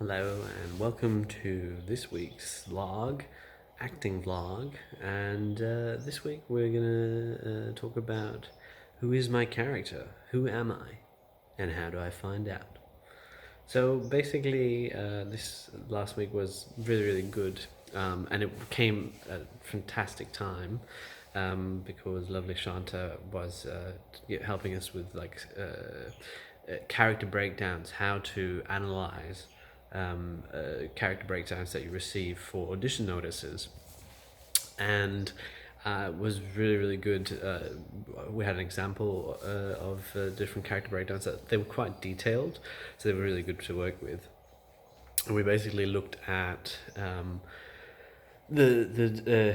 Hello and welcome to this week's acting vlog, and this week we're gonna talk about who is my character, who am I, and how do I find out. So basically, this last week was really good, and it came at a fantastic time because lovely Shanta was helping us with character breakdowns, how to analyze character breakdowns that you receive for audition notices, and was really good. We had an example of different character breakdowns that they were quite detailed, so they were really good to work with. And we basically looked at the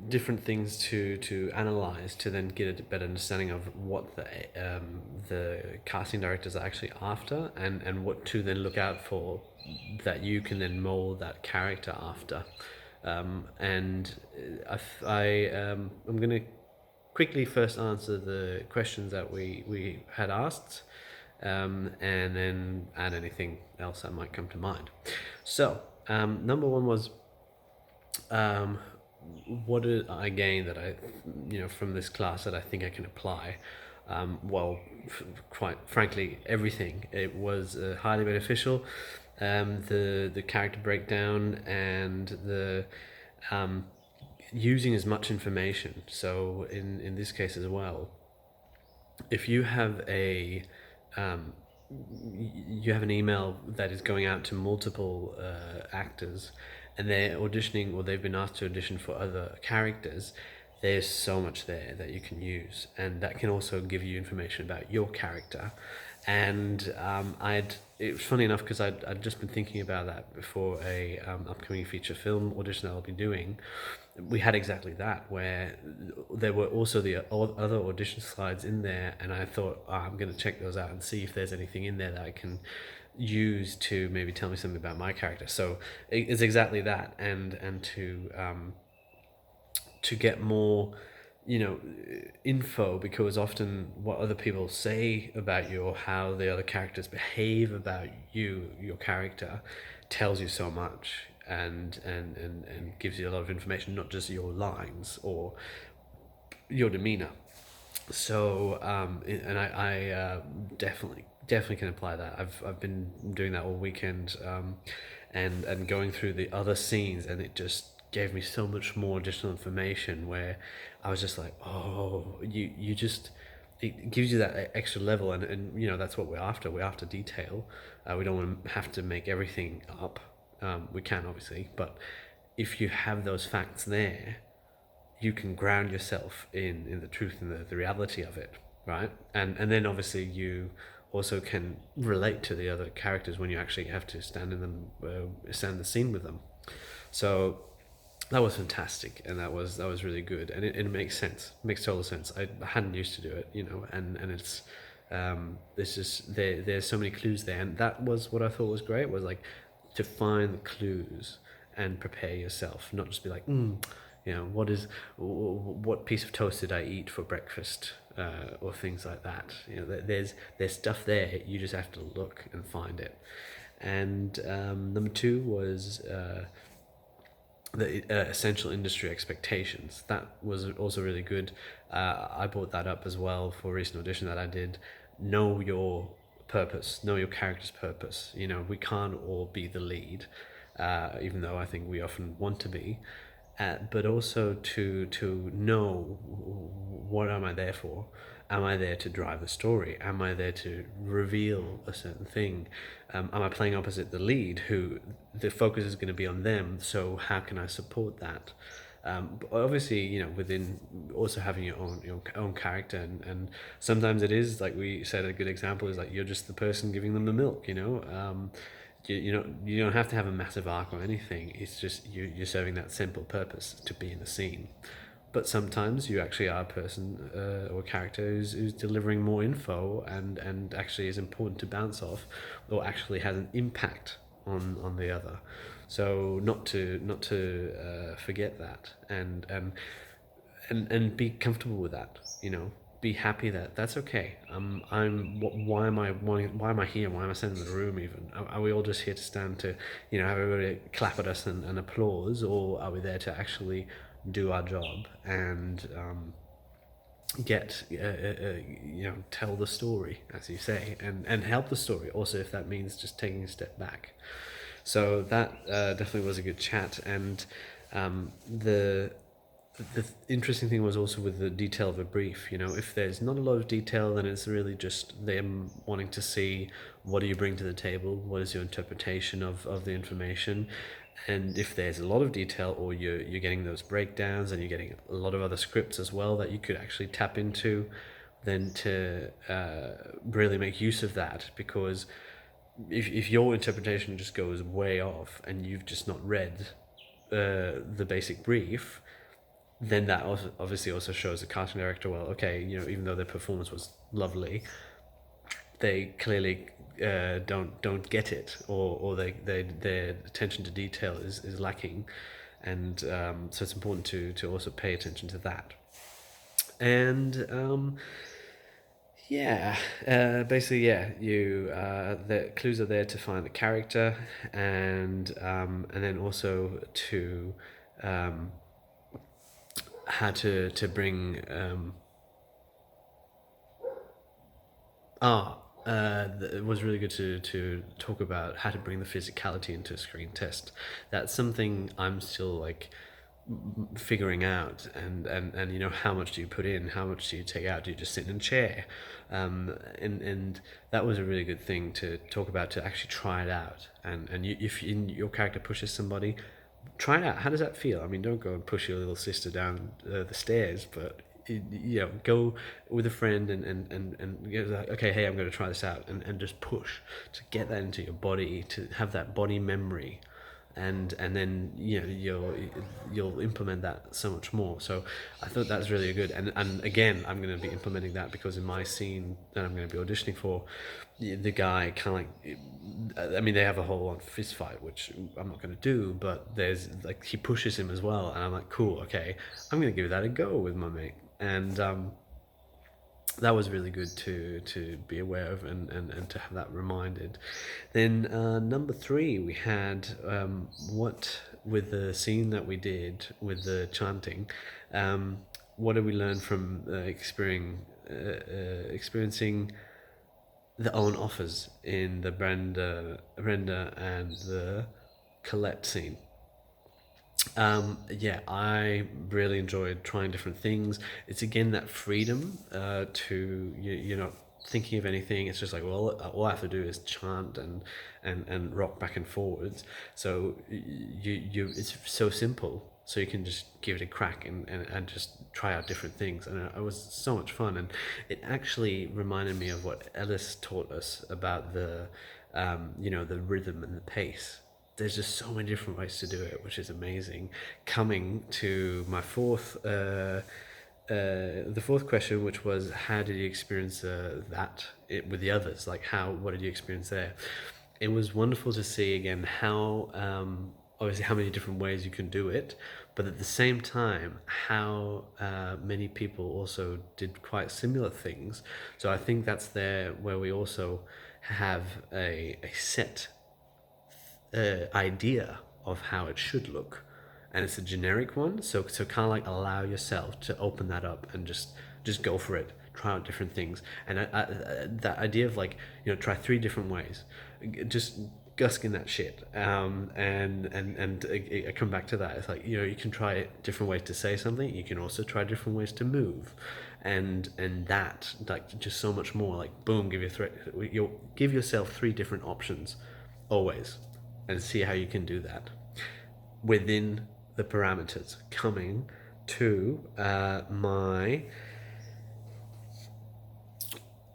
different things to analyze to then get a better understanding of what the casting directors are actually after, and what to then look out for that you can then mold that character after. And I'm gonna quickly first answer the questions that we had asked, and then add anything else that might come to mind. So number one was, what did I gain that from this class that I think I can apply? Quite frankly, everything. It was highly beneficial. The character breakdown and the using as much information. So in this case as well, if you have you have an email that is going out to multiple actors, and they're auditioning, or they've been asked to audition for other characters, there's so much there that you can use, and that can also give you information about your character. And it was funny enough because I'd just been thinking about that before a upcoming feature film audition that I'll be doing. We had exactly that, where there were also the other audition slides in there, and I thought, I'm going to check those out and see if there's anything in there that I can use to maybe tell me something about my character. So it's exactly that, and to get more info, because often what other people say about you, or how the other characters behave about your character, tells you so much, and gives you a lot of information, not just your lines or your demeanor. So and I definitely can apply that. I've been doing that all weekend, and going through the other scenes, and it just gave me so much more additional information, where I was just like, oh, you just, it gives you that extra level, and that's what we're after. We're after detail. We don't want to have to make everything up. We can, obviously, but if you have those facts there, you can ground yourself in the truth and the reality of it, right? And then obviously you also can relate to the other characters when you actually have to stand in the scene with them. So that was fantastic, and that was really good, and it makes sense, makes total sense. I hadn't used to do it, and it's just there's so many clues there, and that was what I thought was great, was like to find the clues and prepare yourself, not just be like, what piece of toast did I eat for breakfast, or things like that. There's stuff there. You just have to look and find it. And number two was the essential industry expectations. That was also really good. I brought that up as well for a recent audition that I did. Know your purpose, know your character's purpose. We can't all be the lead, even though I think we often want to be. But also to know, what am I there for? Am I there to drive the story? Am I there to reveal a certain thing? Am I playing opposite the lead, who the focus is going to be on them? So how can I support that? But obviously, within also having your own character, and sometimes it is like we said. A good example is like you're just the person giving them the milk. You don't have to have a massive arc or anything. It's just you're serving that simple purpose to be in the scene. But sometimes you actually are a person, or a character who's delivering more info, and actually is important to bounce off, or actually has an impact on the other. So not to forget that, and be comfortable with that. be happy that that's okay. Why am I here? Why am I standing in the room? Even are we all just here to stand to, have everybody clap at us and applause, or are we there to actually do our job and get tell the story, as you say, and help the story also, if that means just taking a step back. So that definitely was a good chat. And the interesting thing was also with the detail of a brief. If there's not a lot of detail, then it's really just them wanting to see, what do you bring to the table, what is your interpretation of the information. And if there's a lot of detail, or you're getting those breakdowns, and you're getting a lot of other scripts as well that you could actually tap into, then to really make use of that. Because if your interpretation just goes way off and you've just not read the basic brief, then that also obviously also shows the casting director, well, okay, even though their performance was lovely, they clearly don't get it, or their attention to detail is lacking. And so it's important to also pay attention to that. And basically, the clues are there to find the character, and then also to how to bring it was really good to talk about how to bring the physicality into a screen test. That's something I'm still like figuring out. And how much do you put in, how much do you take out, do you just sit in a chair? And that was a really good thing to talk about, to actually try it out. And if your character pushes somebody, try it out. How does that feel? I mean, don't go and push your little sister down the stairs, but go with a friend and like, okay, hey, I'm going to try this out, and just push to get that into your body, to have that body memory. And then you'll implement that so much more. So I thought that's really good. And again, I'm going to be implementing that, because in my scene that I'm going to be auditioning for, the guy kind of like, I mean, they have a whole on fist fight, which I'm not going to do, but there's like, he pushes him as well, and I'm like, cool, okay, I'm going to give that a go with my mate. And that was really good to be aware of, and to have that reminded. Then number 3, we had what with the scene that we did with the chanting. What did we learn from experiencing the own offers in the Brenda and the Colette scene? I really enjoyed trying different things. It's again that freedom you're not thinking of anything. It's just like, well, all I have to do is chant and rock back and forwards. So it's so simple. So you can just give it a crack and just try out different things. And it was so much fun. And it actually reminded me of what Ellis taught us about the rhythm and the pace. There's just so many different ways to do it, which is amazing. Coming to my the fourth question, which was, how did you experience with the others? Like, what did you experience there? It was wonderful to see again how, obviously, how many different ways you can do it, but at the same time, how many people also did quite similar things. So I think that's there where we also have a set idea of how it should look, and it's a generic one. So kind of like allow yourself to open that up and just go for it, try out different things. And that idea of like, try 3 different ways, just gusking that shit. And I come back to that. It's like, you can try different ways to say something. You can also try different ways to move, and that, like, just so much more. Like, boom, you'll give yourself 3 different options always, and see how you can do that within the parameters. Coming to my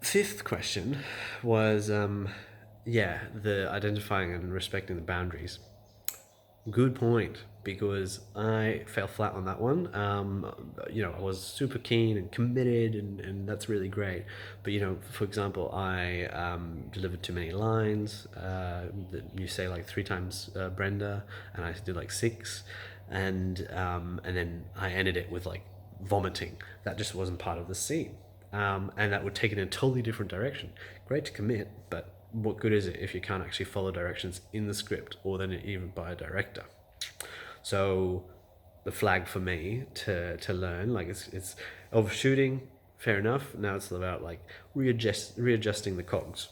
5th question was, the identifying and respecting the boundaries. Good point, because I fell flat on that one. I was super keen and committed, and that's really great. But for example, I delivered too many lines. You say like 3 times Brenda, and I did like 6, and then I ended it with like vomiting. That just wasn't part of the scene. and that would take it in a totally different direction. Great to commit, but what good is it if you can't actually follow directions in the script or then even by a director? So the flag for me to learn, like it's overshooting, fair enough. Now it's about like readjusting the cogs.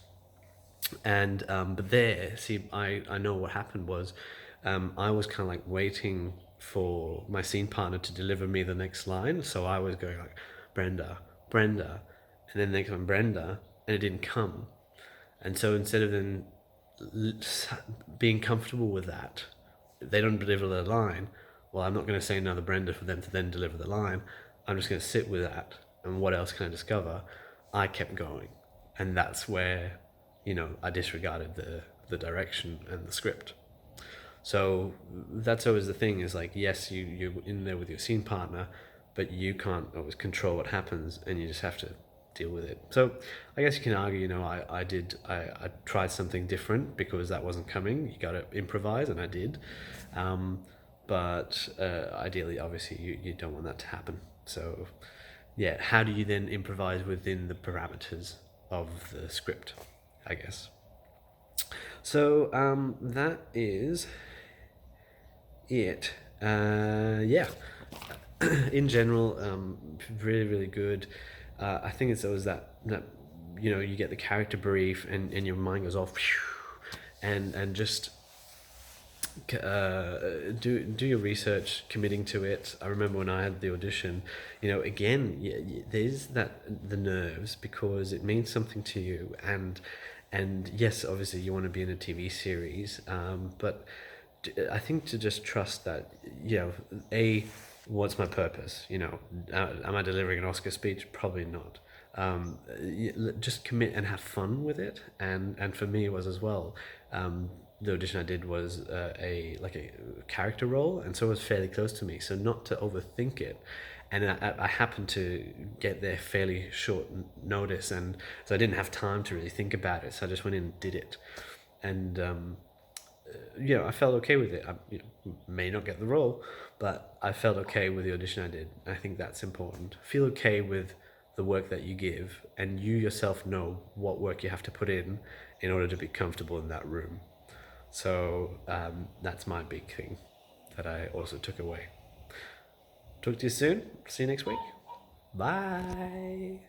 And but there, see, I know what happened was, I was kind of like waiting for my scene partner to deliver me the next line. So I was going like, Brenda, Brenda, and then next one, Brenda, and it didn't come. And so instead of then being comfortable with that, if they don't deliver the line, well, I'm not going to say another Brenda for them to then deliver the line. I'm just going to sit with that. And what else can I discover? I kept going. And that's where, I disregarded the direction and the script. So that's always the thing is like, yes, you're in there with your scene partner, but you can't always control what happens and you just have to deal with it. So I guess you can argue, I tried something different because that wasn't coming. You got to improvise, and I did. But ideally, obviously, you don't want that to happen. So yeah, how do you then improvise within the parameters of the script, I guess? So that is it. Yeah. In general, really, really good. I think it's always that you get the character brief and your mind goes off, and just do your research, committing to it. I remember when I had the audition, again, there's the nerves because it means something to you, and yes, obviously you want to be in a TV series, but I think to just trust that, what's my purpose? Am I delivering an Oscar speech? Probably not. Just commit and have fun with it, and for me it was as well. The audition I did was a character role, and so it was fairly close to me. So not to overthink it, and I happened to get there fairly short notice, and so I didn't have time to really think about it. So I just went in and did it, and I felt okay with it. I may not get the role, but I felt okay with the audition I did. I think that's important. Feel okay with the work that you give, and you yourself know what work you have to put in order to be comfortable in that room. So that's my big thing that I also took away. Talk to you soon. See you next week. Bye.